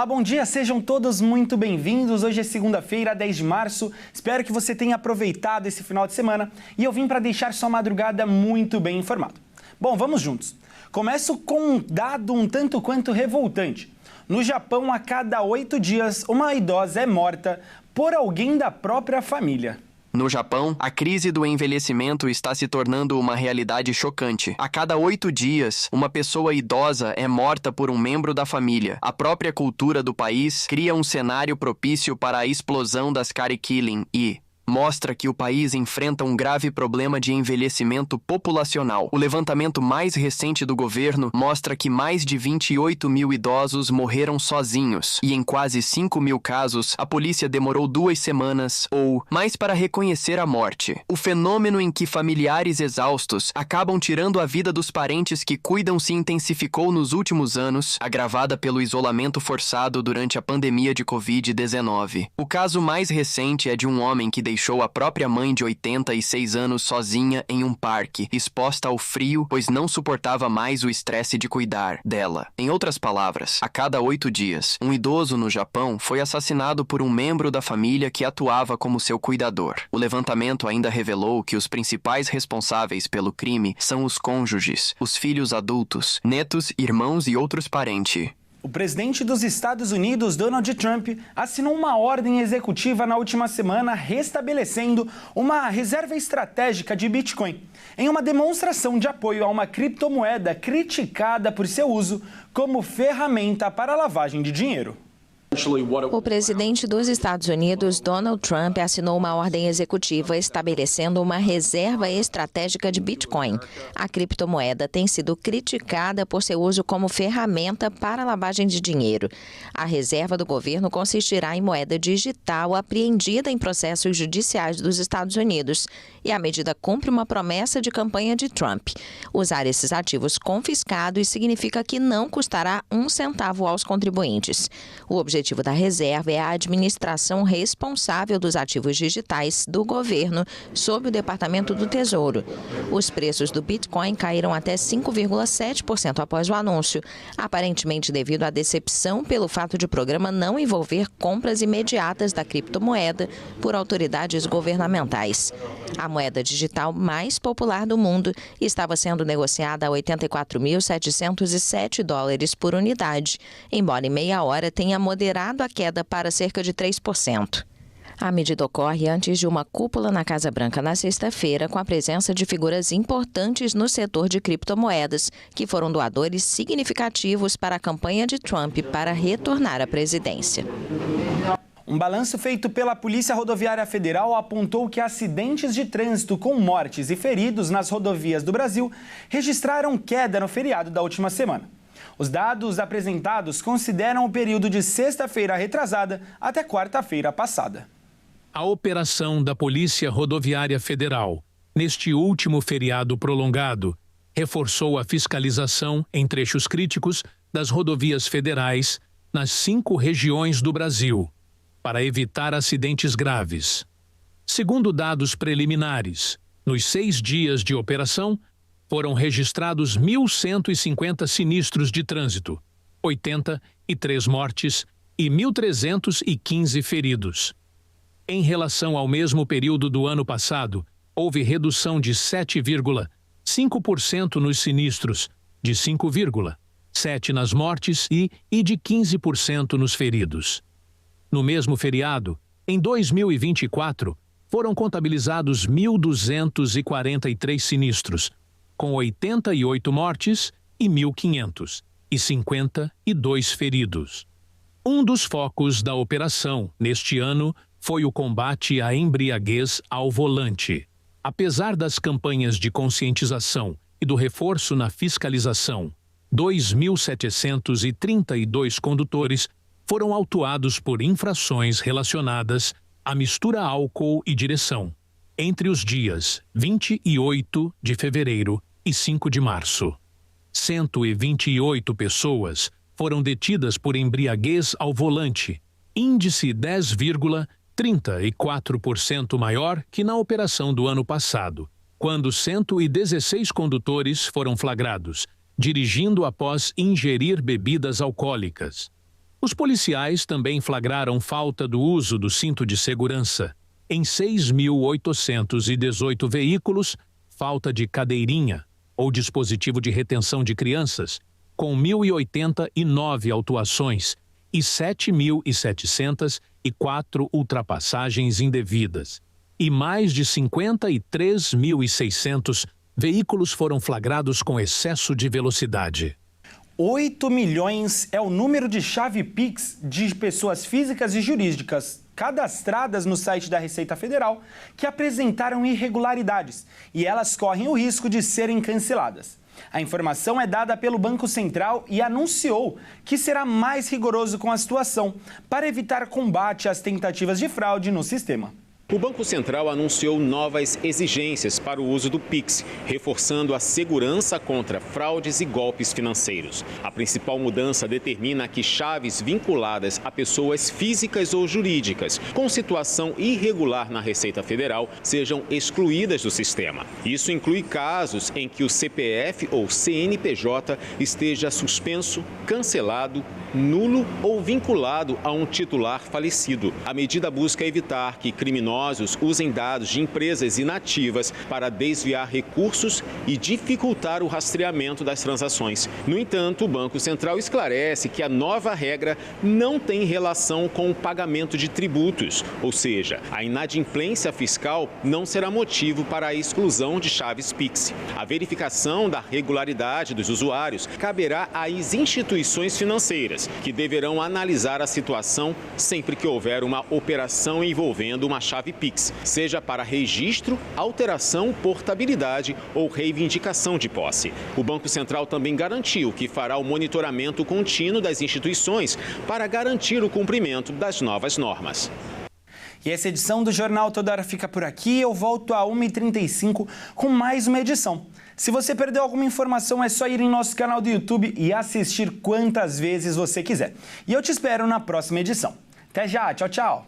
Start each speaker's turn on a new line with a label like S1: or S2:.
S1: Olá, bom dia, sejam todos muito bem-vindos. Hoje é segunda-feira, 10 de março. Espero que você tenha aproveitado esse final de semana e eu vim para deixar sua madrugada muito bem informado. Bom, vamos juntos. Começo com um dado um tanto quanto revoltante. No Japão, a cada 8 dias, uma idosa é morta por alguém da própria família.
S2: No Japão, a crise do envelhecimento está se tornando uma realidade chocante. A cada 8 dias, uma pessoa idosa é morta por um membro da família. A própria cultura do país cria um cenário propício para a explosão das Kari Killing e mostra que o país enfrenta um grave problema de envelhecimento populacional. O levantamento mais recente do governo mostra que mais de 28 mil idosos morreram sozinhos e em quase 5 mil casos, a polícia demorou 2 semanas ou mais para reconhecer a morte. O fenômeno em que familiares exaustos acabam tirando a vida dos parentes que cuidam se intensificou nos últimos anos, agravada pelo isolamento forçado durante a pandemia de Covid-19. O caso mais recente é de um homem que deixou a própria mãe de 86 anos sozinha em um parque, exposta ao frio, pois não suportava mais o estresse de cuidar dela. Em outras palavras, a cada 8 dias, um idoso no Japão foi assassinado por um membro da família que atuava como seu cuidador. O levantamento ainda revelou que os principais responsáveis pelo crime são os cônjuges, os filhos adultos, netos, irmãos e outros parentes.
S1: O presidente dos Estados Unidos, Donald Trump, assinou uma ordem executiva na última semana restabelecendo uma reserva estratégica de Bitcoin, em uma demonstração de apoio a uma criptomoeda criticada por seu uso como ferramenta para a lavagem de dinheiro.
S3: O presidente dos Estados Unidos, Donald Trump, assinou uma ordem executiva estabelecendo uma reserva estratégica de Bitcoin. A criptomoeda tem sido criticada por seu uso como ferramenta para a lavagem de dinheiro. A reserva do governo consistirá em moeda digital apreendida em processos judiciais dos Estados Unidos. E a medida cumpre uma promessa de campanha de Trump. Usar esses ativos confiscados significa que não custará um centavo aos contribuintes. O objetivo da reserva é a administração responsável dos ativos digitais do governo sob o Departamento do Tesouro. Os preços do Bitcoin caíram até 5,7% após o anúncio, aparentemente devido à decepção pelo fato de o programa não envolver compras imediatas da criptomoeda por autoridades governamentais. A moeda digital mais popular do mundo estava sendo negociada a 84.707 dólares por unidade, embora em meia hora tenha moderado a queda para cerca de 3%. A medida ocorre antes de uma cúpula na Casa Branca na sexta-feira, com a presença de figuras importantes no setor de criptomoedas, que foram doadores significativos para a campanha de Trump para retornar à presidência.
S1: Um balanço feito pela Polícia Rodoviária Federal apontou que acidentes de trânsito com mortes e feridos nas rodovias do Brasil registraram queda no feriado da última semana. Os dados apresentados consideram o período de sexta-feira retrasada até quarta-feira passada.
S4: A operação da Polícia Rodoviária Federal, neste último feriado prolongado, reforçou a fiscalização em trechos críticos das rodovias federais nas 5 regiões do Brasil, para evitar acidentes graves. Segundo dados preliminares, nos 6 dias de operação, foram registrados 1.150 sinistros de trânsito, 83 mortes e 1.315 feridos. Em relação ao mesmo período do ano passado, houve redução de 7,5% nos sinistros, de 5,7% nas mortes e de 15% nos feridos. No mesmo feriado, em 2024, foram contabilizados 1.243 sinistros, com 88 mortes e 1.552 feridos. Um dos focos da operação neste ano foi o combate à embriaguez ao volante. Apesar das campanhas de conscientização e do reforço na fiscalização, 2.732 condutores foram autuados por infrações relacionadas à mistura álcool e direção, entre os dias 28 de fevereiro e 5 de março. 128 pessoas foram detidas por embriaguez ao volante, índice 10,34% maior que na operação do ano passado, quando 116 condutores foram flagrados, dirigindo após ingerir bebidas alcoólicas. Os policiais também flagraram falta do uso do cinto de segurança em 6.818 veículos, falta de cadeirinha ou dispositivo de retenção de crianças, com 1.089 autuações e 7.704 ultrapassagens indevidas. E mais de 53.600 veículos foram flagrados com excesso de velocidade.
S1: 8 milhões é o número de chave Pix de pessoas físicas e jurídicas cadastradas no site da Receita Federal que apresentaram irregularidades e elas correm o risco de serem canceladas. A informação é dada pelo Banco Central e anunciou que será mais rigoroso com a situação para evitar combate às tentativas de fraude no sistema.
S5: O Banco Central anunciou novas exigências para o uso do Pix, reforçando a segurança contra fraudes e golpes financeiros. A principal mudança determina que chaves vinculadas a pessoas físicas ou jurídicas com situação irregular na Receita Federal sejam excluídas do sistema. Isso inclui casos em que o CPF ou CNPJ esteja suspenso, cancelado, nulo ou vinculado a um titular falecido. A medida busca evitar que criminosos usem dados de empresas inativas para desviar recursos e dificultar o rastreamento das transações. No entanto, o Banco Central esclarece que a nova regra não tem relação com o pagamento de tributos, ou seja, a inadimplência fiscal não será motivo para a exclusão de chaves Pix. A verificação da regularidade dos usuários caberá às instituições financeiras, que deverão analisar a situação sempre que houver uma operação envolvendo uma chave Pix, seja para registro, alteração, portabilidade ou reivindicação de posse. O Banco Central também garantiu que fará o monitoramento contínuo das instituições para garantir o cumprimento das novas normas.
S1: E essa edição do Jornal Toda Hora fica por aqui. Eu volto a 1h35 com mais uma edição. Se você perdeu alguma informação, é só ir em nosso canal do YouTube e assistir quantas vezes você quiser. E eu te espero na próxima edição. Até já, tchau, tchau!